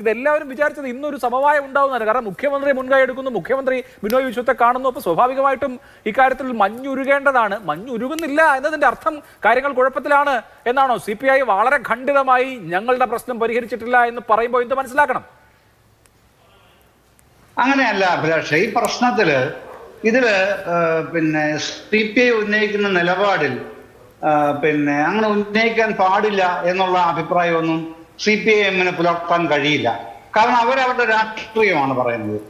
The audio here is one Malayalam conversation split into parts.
ഇതെല്ലാവരും വിചാരിച്ചത് ഇന്നൊരു സമവായം ഉണ്ടാവുന്നതാണ്. കാരണം മുഖ്യമന്ത്രി മുൻകൈ എടുക്കുന്നു, മുഖ്യമന്ത്രി ബിനോയ് വിശ്വത്തെ കാണുന്നു. അപ്പോൾ സ്വാഭാവികമായിട്ടും ഇക്കാര്യത്തിൽ മഞ്ഞുരുകേണ്ടതാണ്. മഞ്ഞുരുകുന്നില്ല എന്നതിന്റെ അർത്ഥം കാര്യങ്ങൾ കുഴപ്പത്തിലാണ് എന്നാണോ? CPI വളരെ ഖണ്ഡിതമായി ഞങ്ങളുടെ പ്രശ്നം പരിഹരിച്ചിട്ടില്ല എന്ന് പറയുമ്പോൾ എന്ത് മനസ്സിലാക്കണം? അങ്ങനെയല്ല അഭിലാഷ്. ഈ പ്രശ്നത്തില് CPI ഉന്നയിക്കുന്ന നിലപാടിൽ അങ്ങനെ ഉന്നയിക്കാൻ പാടില്ല എന്നുള്ള അഭിപ്രായമൊന്നും CPIM-ന് പുലർത്താൻ കഴിയില്ല. കാരണം അവരവരുടെ രാഷ്ട്രീയമാണ് പറയുന്നത്.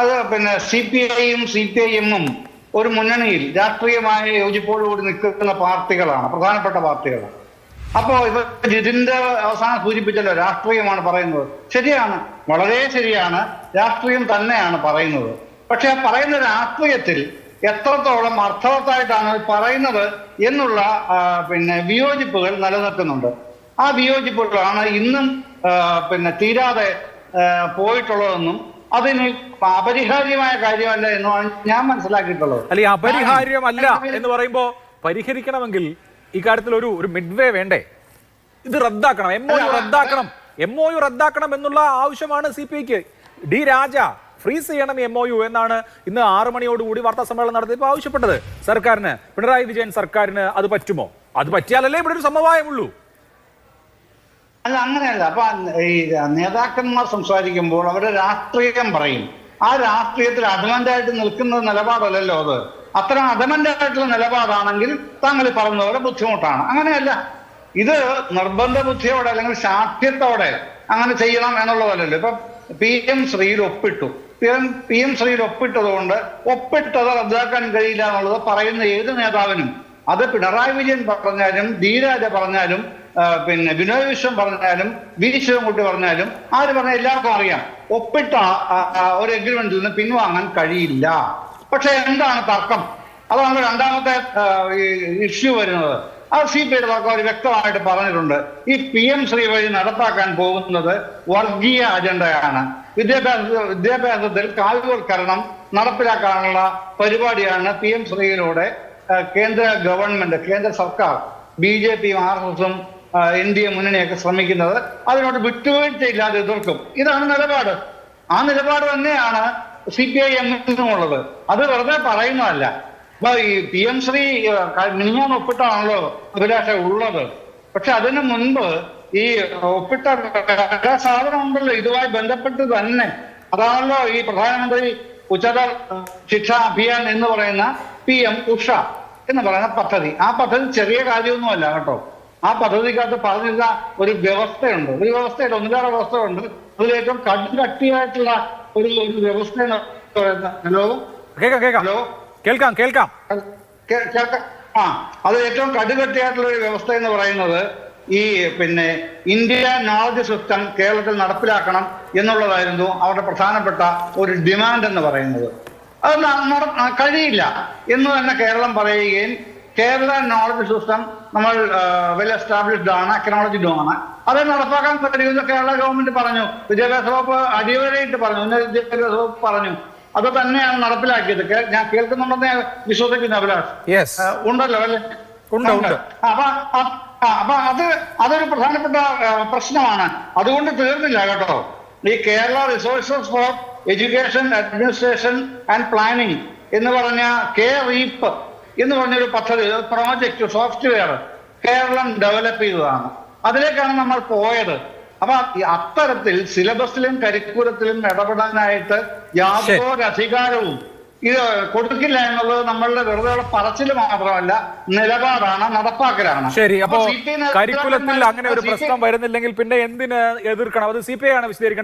അത് CPI-യും CPIM-ഉം ഒരു മുന്നണിയിൽ രാഷ്ട്രീയമായ യോജിപ്പോടുകൂടി നിൽക്കുന്ന പാർട്ടികളാണ്, പ്രധാനപ്പെട്ട പാർട്ടികളാണ്. അപ്പോ ഇതിന്റെ അവസാനം സൂചിപ്പിച്ചല്ലോ, രാഷ്ട്രീയമാണ് പറയുന്നത്. ശരിയാണ്, വളരെ ശരിയാണ്, രാഷ്ട്രീയം തന്നെയാണ് പറയുന്നത്. പക്ഷെ ആ പറയുന്ന രാഷ്ട്രീയത്തിൽ എത്രത്തോളം അർത്ഥവത്തായിട്ടാണ് പറയുന്നത് എന്നുള്ള വിയോജിപ്പുകൾ നിലനിൽക്കുന്നുണ്ട്. ആ വിയോജിപ്പുകളാണ് ഇന്നും തീരാതെ പോയിട്ടുള്ളതെന്നും അതിന് അപരിഹാര്യമായ കാര്യമല്ല എന്നുമാണ് ഞാൻ മനസ്സിലാക്കിയിട്ടുള്ളത്. അല്ലെ, അപരിഹാര്യമല്ല എന്ന് പറയുമ്പോ പരിഹരിക്കണമെങ്കിൽ ഇക്കാര്യത്തിൽ ഒരു മിഡ്വേ വേണ്ടേ? ഇത് റദ്ദാക്കണം, MOU റദ്ദാക്കണം എന്നുള്ള ആവശ്യമാണ് CPIക്ക്. ഡി രാജ ഫ്രീസ് ചെയ്യണം MOU എന്നാണ് ഇന്ന് 6 മണിയോടുകൂടി വാർത്താ സമ്മേളനം നടത്തിയപ്പോൾ ആവശ്യപ്പെട്ടത് സർക്കാരിന്. പിണറായി വിജയൻ സർക്കാരിന് അത് പറ്റുമോ? അത് പറ്റിയാലല്ലേ ഇവിടെ ഒരു സമവായമുള്ളൂ. അല്ല, അങ്ങനെയല്ല. അപ്പൊ ഈ നേതാക്കന്മാർ സംസാരിക്കുമ്പോൾ അവരുടെ രാഷ്ട്രീയം പറയും. ആ രാഷ്ട്രീയത്തിൽ അഡമന്റായിട്ട് നിൽക്കുന്ന നിലപാടല്ലല്ലോ അത്. അത്തരം അഡമന്റായിട്ടുള്ള നിലപാടാണെങ്കിൽ താങ്കൾ പറഞ്ഞതുപോലെ ബുദ്ധിമുട്ടാണ്. അങ്ങനെയല്ല, ഇത് നിർബന്ധ ബുദ്ധിയോടെ അല്ലെങ്കിൽ ശാഠ്യത്തോടെ അങ്ങനെ ചെയ്യണം എന്നുള്ളതല്ലല്ലോ. ഇപ്പൊ PM ശ്രീയിൽ ഒപ്പിട്ടു. PM ശ്രീയിൽ ഒപ്പിട്ടതുകൊണ്ട് ഒപ്പിട്ടത് റദ്ദാക്കാൻ കഴിയില്ല എന്നുള്ളത് പറയുന്ന ഏത് നേതാവിനും, അത് പിണറായി വിജയൻ പറഞ്ഞാലും ഡി രാജ പറഞ്ഞാലും ബിനോയ് വിശ്വം പറഞ്ഞാലും വി ശിവൻകുട്ടി പറഞ്ഞാലും ആര് പറഞ്ഞാൽ എല്ലാവർക്കും അറിയാം, ഒപ്പിട്ട ഒരു എഗ്രിമെന്റിൽ നിന്ന് പിൻവാങ്ങാൻ കഴിയില്ല. പക്ഷെ എന്താണ് തർക്കം? അതാണ് രണ്ടാമത്തെ ഇഷ്യൂ വരുന്നത്. അത് CPIയുടെ തർക്കം അവർ വ്യക്തമായിട്ട് പറഞ്ഞിട്ടുണ്ട്. ഈ PM ശ്രീ വഴി നടപ്പാക്കാൻ പോകുന്നത് വർഗീയ അജണ്ടയാണ്. വിദ്യാഭ്യാസത്തിൽ കാവ്യവൽക്കരണം നടപ്പിലാക്കാനുള്ള പരിപാടിയാണ് PM ശ്രീയിലൂടെ കേന്ദ്ര ഗവൺമെന്റ്, കേന്ദ്ര സർക്കാർ, BJP-യും RSS-ഉം NDA മുന്നണിയൊക്കെ ശ്രമിക്കുന്നത്. അതിനോട് വിട്ടുവീഴ്ചയില്ലാതെ എതിർക്കും. ഇതാണ് നിലപാട്. ആ നിലപാട് തന്നെയാണ് CPIM-നുമുള്ളത്. അത് വെറുതെ പറയുന്നതല്ല. അപ്പൊ ഈ PM ശ്രീ മിനിഞ്ഞാന്ന് ഒപ്പിട്ടാണല്ലോ അഭിലാഷ ഉള്ളത്. പക്ഷെ അതിനു മുൻപ് ഈ ഒപ്പിട്ട സാധനം ഉണ്ടല്ലോ, ഇതുമായി ബന്ധപ്പെട്ട് തന്നെ. അതാണല്ലോ ഈ പ്രധാനമന്ത്രി ഉച്ചതല ശിക്ഷാ അഭിയാൻ എന്ന് പറയുന്ന PM ഉഷ എന്ന് പറയുന്ന പദ്ധതി. ആ പദ്ധതി ചെറിയ കാര്യമൊന്നുമല്ല കേട്ടോ. ആ പദ്ധതിക്കകത്ത് പറഞ്ഞിരുന്ന ഒരു വ്യവസ്ഥയുണ്ട്. ഒരു വ്യവസ്ഥയില്ല, ഒന്നിലേറെ വ്യവസ്ഥയുണ്ട്. അതിലേറ്റവും കട്ടിയായിട്ടുള്ള ഒരു വ്യവസ്ഥ. ഹലോ ഹലോ, കേൾക്കാം. അത് ഏറ്റവും കടുകട്ടിയായിട്ടുള്ള ഒരു വ്യവസ്ഥ എന്ന് പറയുന്നത് ഈ ഇന്ത്യ നോളജ് സിസ്റ്റം കേരളത്തിൽ നടപ്പിലാക്കണം എന്നുള്ളതായിരുന്നു അവരുടെ പ്രധാനപ്പെട്ട ഒരു ഡിമാൻഡ് എന്ന് പറയുന്നത്. അത് കഴിയില്ല എന്ന് തന്നെ കേരളം പറയുകയും കേരള നോളജ് സിസ്റ്റം നമ്മൾ വെൽ എസ്റ്റാബ്ലിഷ്ഡ് ആണ്, അക്നോളജ്ഡ് ആണ്, അത് നടപ്പാക്കാൻ കഴിയുമെന്ന് കേരള ഗവൺമെന്റ് പറഞ്ഞു. വിദ്യാഭ്യാസ വകുപ്പ് അടിവരയിട്ട് പറഞ്ഞു, ഉന്നത വിദ്യാഭ്യാസ വകുപ്പ് പറഞ്ഞു. അത് തന്നെയാണ് നടപ്പിലാക്കിയത്. ഞാൻ കേൾക്കുന്നുണ്ടെന്ന് വിശ്വസിക്കുന്നു അഭിലാഷ്. ഉണ്ടല്ലോ അല്ലെ? അപ്പൊ അതൊരു പ്രധാനപ്പെട്ട പ്രശ്നമാണ്. അതുകൊണ്ട് തീർന്നില്ല കേട്ടോ. ഈ Kerala resources for education administration and planning എന്ന് പറഞ്ഞ KREAP എന്ന് പറഞ്ഞൊരു പദ്ധതി, പ്രോജക്റ്റ്, സോഫ്റ്റ്വെയർ കേരളം ഡെവലപ്പ് ചെയ്തതാണ്. അതിലേക്കാണ് നമ്മൾ പോയത്. അപ്പൊ അത്തരത്തിൽ സിലബസിലും കരിക്കുലത്തിലും ഇടപെടാനായിട്ട് യാതൊരു അധികാരവും ഇത് കൊടുക്കില്ല എന്നുള്ളത് നമ്മളുടെ വെറുതെ പറച്ചിൽ മാത്രമല്ല, നിലപാടാണ്, നടപ്പാക്കലാണ്. ശരി, അപ്പോ കരിക്കുലത്തിൽ അങ്ങനെ ഒരു പ്രശ്നം വരുന്നില്ലെങ്കിൽ പിന്നെ എന്തിന് എതിർക്കണം? അത് CPI ആണ് വിശദീകരിക്കുന്നത്.